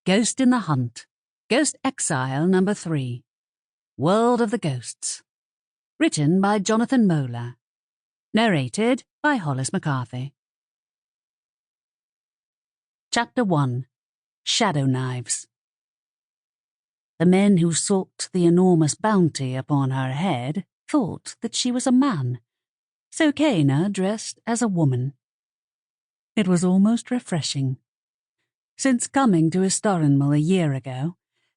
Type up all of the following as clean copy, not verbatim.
Ghost in the Hunt, Ghost Exile No. 3, World of the Ghosts. Written by Jonathan Moeller. Narrated by Hollis Mccarthy. Chapter 1. Shadow Knives. The men who sought the enormous bounty upon her head thought that she was a man, so CAINA dressed as a woman. It was almost refreshing. Since coming to Istarinmul a year ago,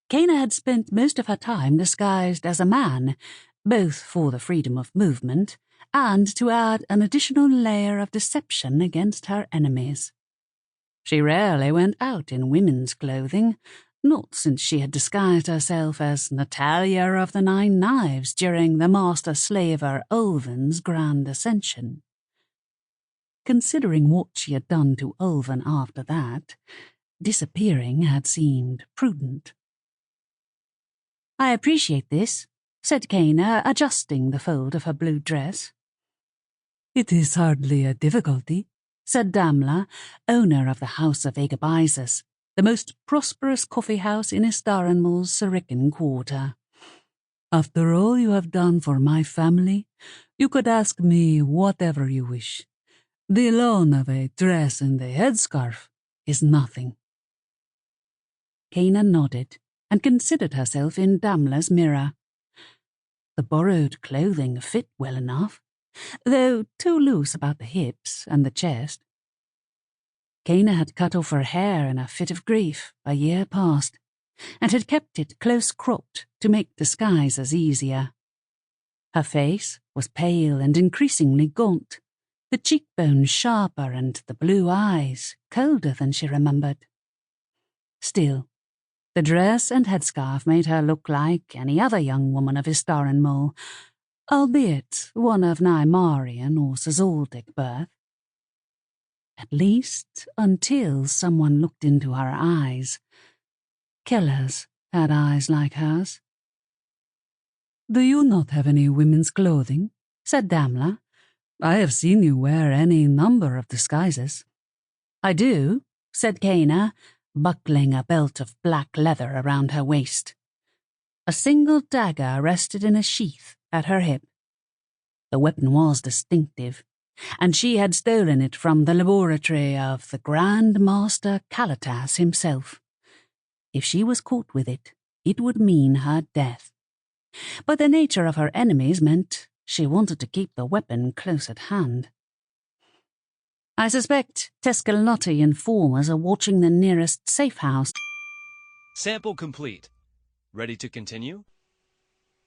CAINA had spent most of her time disguised as a man, both for the freedom of movement and to add an additional layer of deception against her enemies. She rarely went out in women's clothing, not since she had disguised herself as Natalia of the Nine Knives during the master-slaver Ulven's grand ascension. Considering what she had done to Ulven after that, disappearing had seemed prudent. "I appreciate this," said CAINA, adjusting the fold of her blue dress. "It is hardly a difficulty," said Damla, owner of the House of Agabises, the most prosperous coffee house in Istarinmul's Sirican quarter. "After all you have done for my family, you could ask me whatever you wish. The loan of a dress and a headscarf is nothing." CAINA nodded and considered herself in Damla's mirror. The borrowed clothing fit well enough, though too loose about the hips and the chest. CAINA had cut off her hair in a fit of grief a year past, and had kept it close-cropped to make disguises easier. Her face was pale and increasingly gaunt, the cheekbones sharper and the blue eyes colder than she remembered. Still, the dress and headscarf made her look like any other young woman of Istarinmul, albeit one of Nymarian or Szoldic birth. At least until someone looked into her eyes. Killers had eyes like hers. "Do you not have any women's clothing?" said Damla. "I have seen you wear any number of disguises." "I do," said CAINA, buckling a belt of black leather around her waist. A single dagger rested in a sheath at her hip. The weapon was distinctive, and she had stolen it from the laboratory of the Grand Master Callatas himself. If she was caught with it, it would mean her death. But the nature of her enemies meant she wanted to keep the weapon close at hand. "I suspect Teskelnotti informers are watching the nearest safe house." Sample complete. Ready to continue?